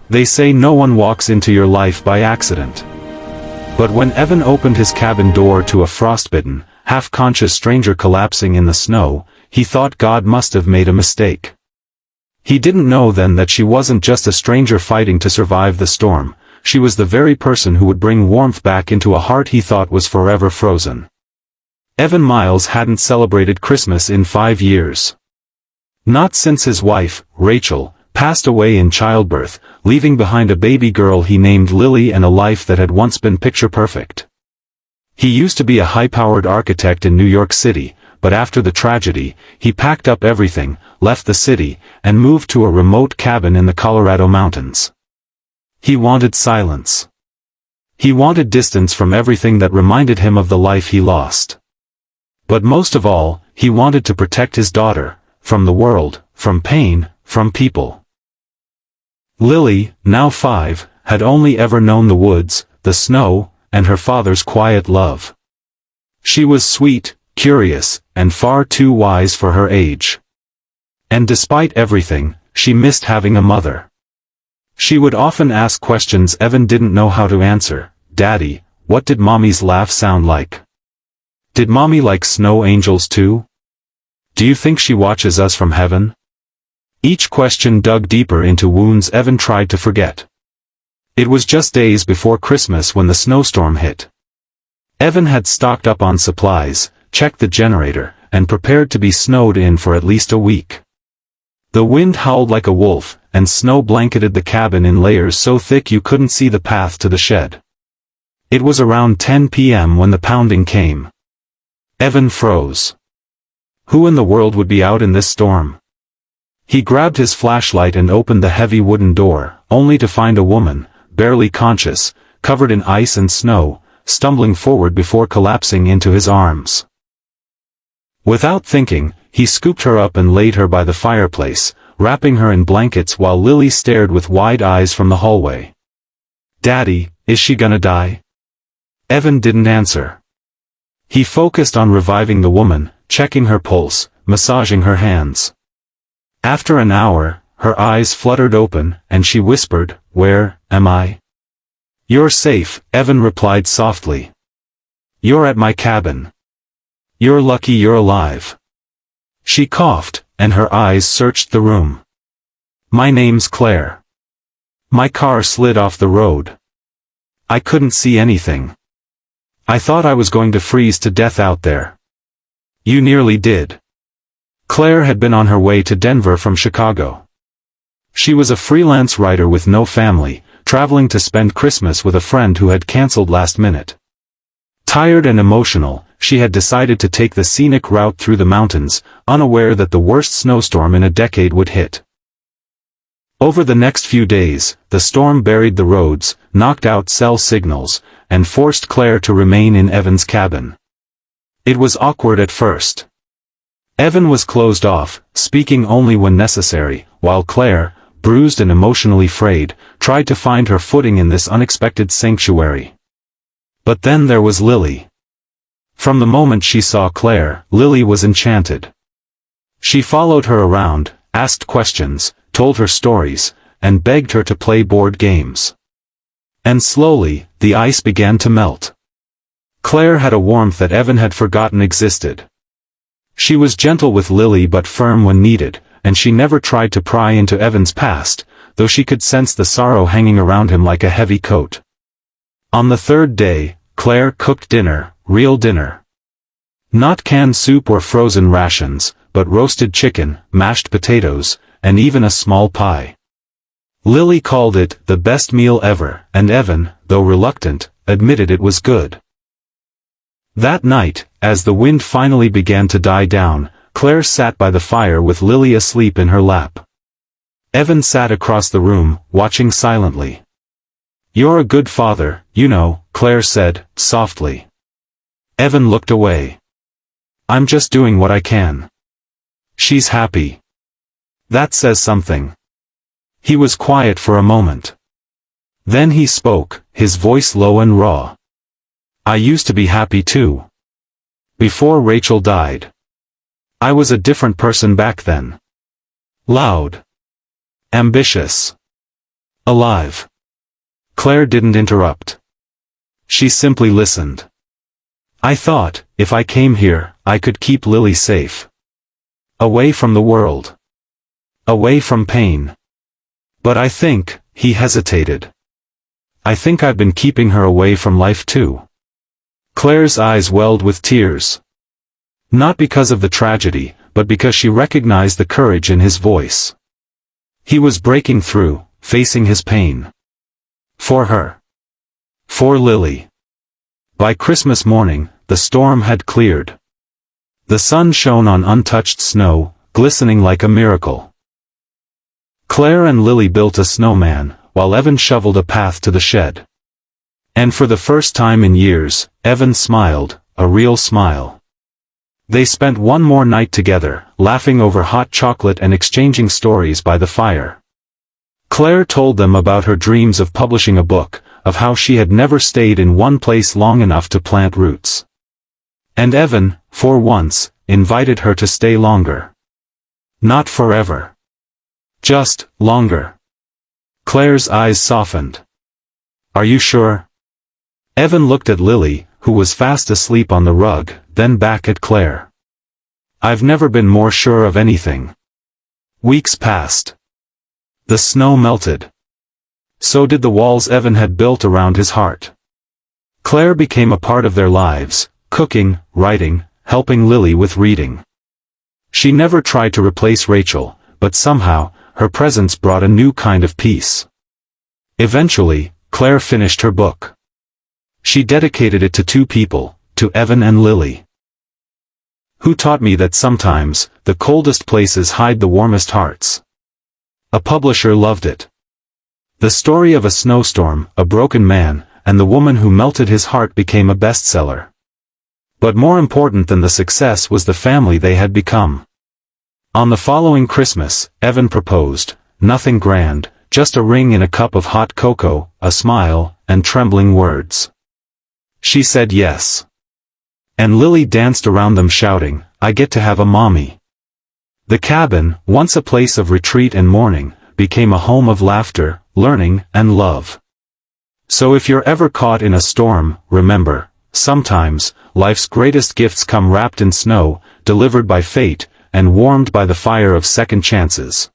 They say no one walks into your life by accident. But when Evan opened his cabin door to a frostbitten, half-conscious stranger collapsing in the snow, he thought God must have made a mistake. He didn't know then that she wasn't just a stranger fighting to survive the storm, she was the very person who would bring warmth back into a heart he thought was forever frozen. Evan Miles hadn't celebrated Christmas in 5 years. Not since his wife, Rachel, passed away in childbirth, leaving behind a baby girl he named Lily and a life that had once been picture-perfect. He used to be a high-powered architect in New York City, but after the tragedy, he packed up everything, left the city, and moved to a remote cabin in the Colorado mountains. He wanted silence. He wanted distance from everything that reminded him of the life he lost. But most of all, he wanted to protect his daughter, from the world, from pain, from people. Lily, now 5, had only ever known the woods, the snow, and her father's quiet love. She was sweet, curious, and far too wise for her age. And despite everything, she missed having a mother. She would often ask questions Evan didn't know how to answer. Daddy, what did Mommy's laugh sound like? Did Mommy like snow angels too? Do you think she watches us from heaven? Each question dug deeper into wounds Evan tried to forget. It was just days before Christmas when the snowstorm hit. Evan had stocked up on supplies, checked the generator, and prepared to be snowed in for at least a week. The wind howled like a wolf, and snow blanketed the cabin in layers so thick you couldn't see the path to the shed. It was around 10 p.m. when the pounding came. Evan froze. Who in the world would be out in this storm? He grabbed his flashlight and opened the heavy wooden door, only to find a woman, barely conscious, covered in ice and snow, stumbling forward before collapsing into his arms. Without thinking, he scooped her up and laid her by the fireplace, wrapping her in blankets while Lily stared with wide eyes from the hallway. Daddy, is she gonna die? Evan didn't answer. He focused on reviving the woman, checking her pulse, massaging her hands. After an hour, her eyes fluttered open, and she whispered, "Where am I?" "You're safe," Evan replied softly. "You're at my cabin. You're lucky you're alive." She coughed, and her eyes searched the room. "My name's Claire. My car slid off the road. I couldn't see anything. I thought I was going to freeze to death out there." "You nearly did." Claire had been on her way to Denver from Chicago. She was a freelance writer with no family, traveling to spend Christmas with a friend who had canceled last minute. Tired and emotional, she had decided to take the scenic route through the mountains, unaware that the worst snowstorm in a decade would hit. Over the next few days, the storm buried the roads, knocked out cell signals, and forced Claire to remain in Evan's cabin. It was awkward at first. Evan was closed off, speaking only when necessary, while Claire, bruised and emotionally frayed, tried to find her footing in this unexpected sanctuary. But then there was Lily. From the moment she saw Claire, Lily was enchanted. She followed her around, asked questions, told her stories, and begged her to play board games. And slowly, the ice began to melt. Claire had a warmth that Evan had forgotten existed. She was gentle with Lily but firm when needed, and she never tried to pry into Evan's past, though she could sense the sorrow hanging around him like a heavy coat. On the third day, Claire cooked dinner, real dinner. Not canned soup or frozen rations, but roasted chicken, mashed potatoes, and even a small pie. Lily called it the best meal ever, and Evan, though reluctant, admitted it was good. That night, as the wind finally began to die down, Claire sat by the fire with Lily asleep in her lap. Evan sat across the room, watching silently. "You're a good father, you know," Claire said, softly. Evan looked away. "I'm just doing what I can." "She's happy. That says something." He was quiet for a moment. Then he spoke, his voice low and raw. "I used to be happy too. Before Rachel died. I was a different person back then. Loud. Ambitious. Alive. Claire didn't interrupt. She simply listened. I thought, if I came here, I could keep Lily safe. Away from the world. Away from pain. But I think, he hesitated. I think I've been keeping her away from life too. Claire's eyes welled with tears. Not because of the tragedy, but because she recognized the courage in his voice. He was breaking through, facing his pain. For her. For Lily. By Christmas morning, the storm had cleared. The sun shone on untouched snow, glistening like a miracle. Claire and Lily built a snowman, while Evan shoveled a path to the shed. And for the first time in years, Evan smiled, a real smile. They spent one more night together, laughing over hot chocolate and exchanging stories by the fire. Claire told them about her dreams of publishing a book, of how she had never stayed in one place long enough to plant roots. And Evan, for once, invited her to stay longer. Not forever. Just, longer. Claire's eyes softened. Are you sure? Evan looked at Lily, who was fast asleep on the rug, then back at Claire. I've never been more sure of anything. Weeks passed. The snow melted. So did the walls Evan had built around his heart. Claire became a part of their lives, cooking, writing, helping Lily with reading. She never tried to replace Rachel, but somehow, her presence brought a new kind of peace. Eventually, Claire finished her book. She dedicated it to two people, to Evan and Lily. Who taught me that sometimes, the coldest places hide the warmest hearts. A publisher loved it. The story of a snowstorm, a broken man, and the woman who melted his heart became a bestseller. But more important than the success was the family they had become. On the following Christmas, Evan proposed, nothing grand, just a ring in a cup of hot cocoa, a smile, and trembling words. She said yes. And Lily danced around them shouting, I get to have a mommy. The cabin, once a place of retreat and mourning, became a home of laughter, learning, and love. So if you're ever caught in a storm, remember, sometimes, life's greatest gifts come wrapped in snow, delivered by fate, and warmed by the fire of second chances.